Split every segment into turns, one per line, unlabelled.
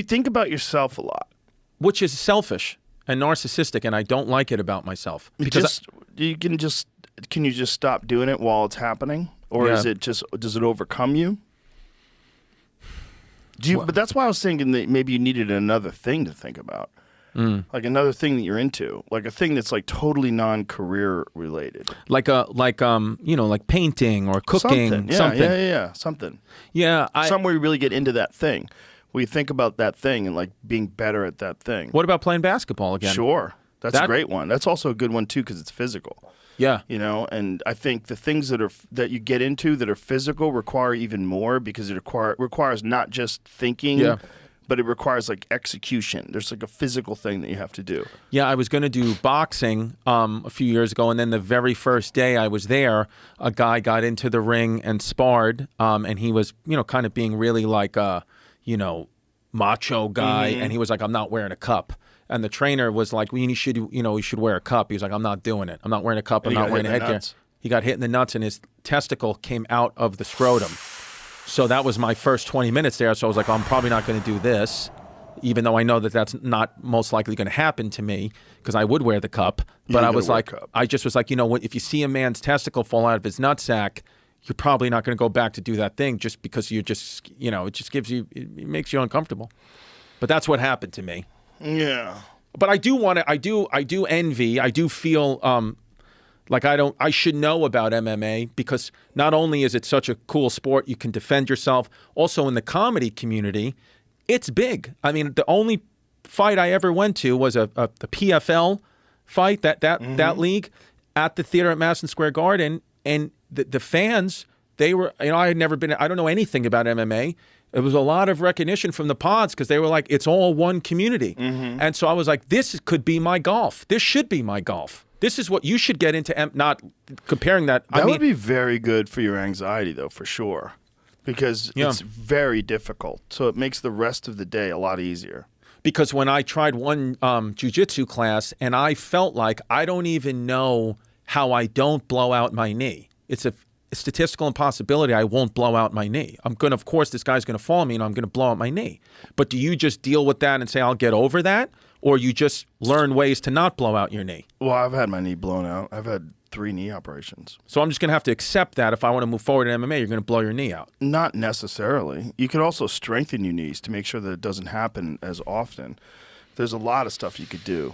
you think about yourself a lot.
Which is selfish and narcissistic, and I don't like it about myself. Because
Can you just stop doing it while it's happening? Or is it just, does it overcome you? But that's why I was thinking that maybe you needed another thing to think about. Like another thing that you're into, like a thing that's like totally non-career related,
like painting or cooking,
something. Something.
Yeah,
somewhere you really get into that thing. Where you think about that thing and like being better at that thing.
What about playing basketball again?
Sure, that's a great one. That's also a good one too because it's physical.
Yeah,
and I think the things that you get into that are physical require even more because it requires not just thinking. Yeah. But it requires like execution. There's like a physical thing that you have to do.
Yeah, I was going to do boxing a few years ago, and then the very first day I was there, a guy got into the ring and sparred, and he was, kind of being really like a, macho guy, and he was like, "I'm not wearing a cup." And the trainer was like, "Well, you should wear a cup." He was like, "I'm not doing it. I'm not wearing a cup. I'm not wearing a headgear." He got hit in the nuts, and his testicle came out of the scrotum. So that was my first 20 minutes there. So I was like, I'm probably not going to do this, even though I know that that's not most likely going to happen to me because I would wear the cup. But I was like, I just was like, if you see a man's testicle fall out of his nutsack, you're probably not going to go back to do that thing just because it just makes you uncomfortable. But that's what happened to me.
Yeah.
But I do envy, I do feel, like I should know about MMA because not only is it such a cool sport, you can defend yourself. Also in the comedy community, it's big. I mean, the only fight I ever went to was the PFL fight, that league at the theater at Madison Square Garden. And the fans, they were, I had never been, I don't know anything about MMA. It was a lot of recognition from the pods because they were like, it's all one community. And so I was like, this could be my golf. This should be my golf. This is what you should get into, not comparing that.
That would be very good for your anxiety, though, for sure, because it's very difficult. So it makes the rest of the day a lot easier.
Because when I tried one jiu-jitsu class, and I felt like I don't even know how I don't blow out my knee. It's a statistical impossibility I won't blow out my knee. Of course, this guy's going to fall me, and I'm going to blow out my knee. But do you just deal with that and say, I'll get over that? Or you just learn ways to not blow out your knee?
Well, I've had my knee blown out. I've had 3 knee operations.
So I'm just going to have to accept that if I want to move forward in MMA, you're going to blow your knee out.
Not necessarily. You could also strengthen your knees to make sure that it doesn't happen as often. There's a lot of stuff you could do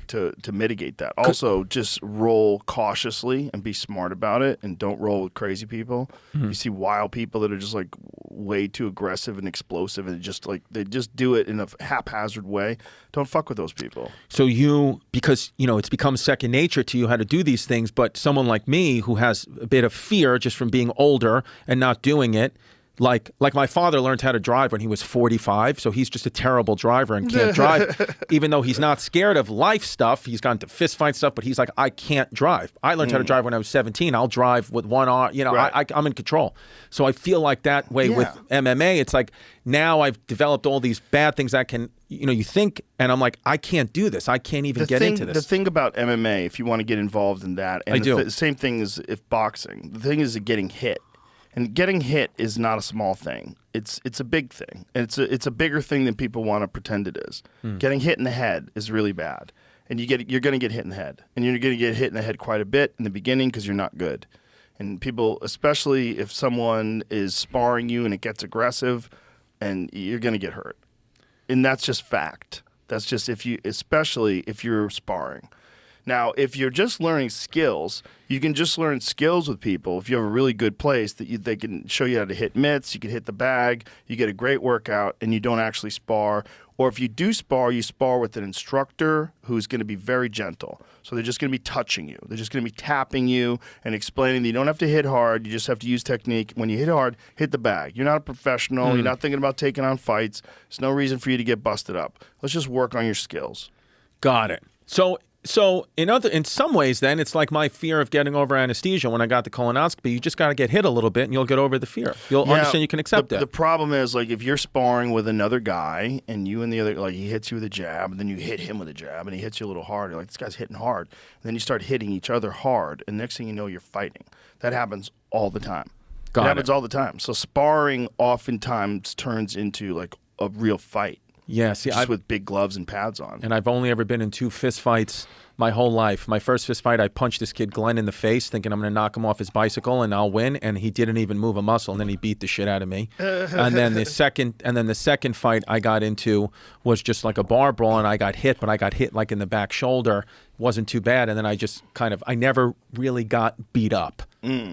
to mitigate that. Also, just roll cautiously and be smart about it, and don't roll with crazy people. You see wild people that are just like way too aggressive and explosive, and just like they just do it in a haphazard way. Don't fuck with those people.
So because it's become second nature to you how to do these things, but someone like me who has a bit of fear just from being older and not doing it. Like my father learned how to drive when he was 45, so he's just a terrible driver and can't drive. Even though he's not scared of life stuff, he's gone to fist fight stuff, but he's like, I can't drive. I learned how to drive when I was 17. I'll drive with one arm. Right. I'm in control. So I feel like that way with MMA. It's like now I've developed all these bad things that can, you think, and I'm like, I can't do this. I can't even get into this.
The thing about MMA, if you want to get involved in that, and the same thing as if boxing, the thing is getting hit. And getting hit is not a small thing. It's a big thing. And it's a bigger thing than people want to pretend it is. Getting hit in the head is really bad. And you're going to get hit in the head. And you're going to get hit in the head quite a bit in the beginning because you're not good. And people, especially if someone is sparring you and it gets aggressive, and you're going to get hurt. And that's just fact. That's just especially if you're sparring. Now, if you're just learning skills, you can just learn skills with people. If you have a really good place that they can show you how to hit mitts, you can hit the bag, you get a great workout, and you don't actually spar. Or if you do spar, you spar with an instructor who's going to be very gentle. So they're just going to be touching you. They're just going to be tapping you and explaining that you don't have to hit hard. You just have to use technique. When you hit hard, hit the bag. You're not a professional. You're not thinking about taking on fights. There's no reason for you to get busted up. Let's just work on your skills.
Got it. So in some ways, then it's like my fear of getting over anesthesia when I got the colonoscopy. You just got to get hit a little bit, and you'll get over the fear. You'll understand you can accept it.
The problem is, like, if you're sparring with another guy, and you and the other, like, he hits you with a jab, and then you hit him with a jab, and he hits you a little harder. Like, this guy's hitting hard. And then you start hitting each other hard, and next thing you know, you're fighting. That happens all the time. It happens all the time. So sparring oftentimes turns into like a real fight.
Yeah, see,
just with big gloves and pads on.
And I've only ever been in 2 fist fights my whole life. My first fist fight, I punched this kid Glenn in the face, thinking I'm going to knock him off his bicycle and I'll win. And he didn't even move a muscle, and then he beat the shit out of me. And then the second fight I got into was just like a bar brawl, and I got hit, but I got hit like in the back shoulder. Wasn't too bad. And then I never really got beat up.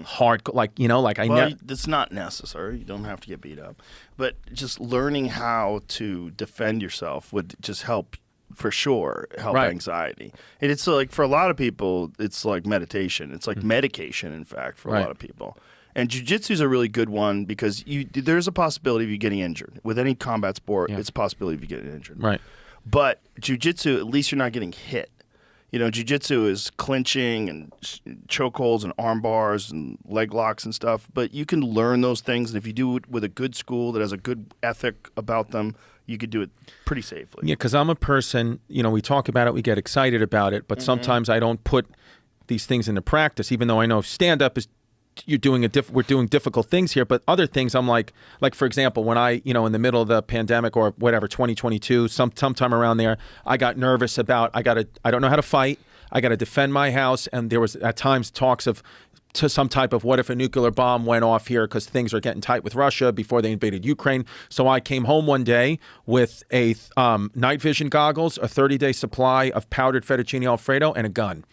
Hard,
That's not necessary. You don't have to get beat up, but just learning how to defend yourself would just help. For sure, help anxiety. And it's like, for a lot of people, it's like meditation. It's like medication, in fact, for a lot of people. And jiu-jitsu is a really good one because there's a possibility of you getting injured. With any combat sport, it's a possibility of you getting injured.
Right.
But jiu-jitsu, at least you're not getting hit. You know, jiu-jitsu is clinching and chokeholds and arm bars and leg locks and stuff. But you can learn those things, and if you do it with a good school that has a good ethic about them, you could do it pretty safely.
Yeah, because I'm a person, we talk about it, we get excited about it, but sometimes I don't put these things into practice, even though I know stand-up is, we're doing difficult things here, but other things I'm like for example, when I, in the middle of the pandemic or whatever, 2022, sometime around there, I got nervous about, I don't know how to fight, I got to defend my house, and there was at times talks of to some type of what if a nuclear bomb went off here because things are getting tight with Russia before they invaded Ukraine. So I came home one day with a night vision goggles, a 30-day supply of powdered fettuccine Alfredo, and a gun.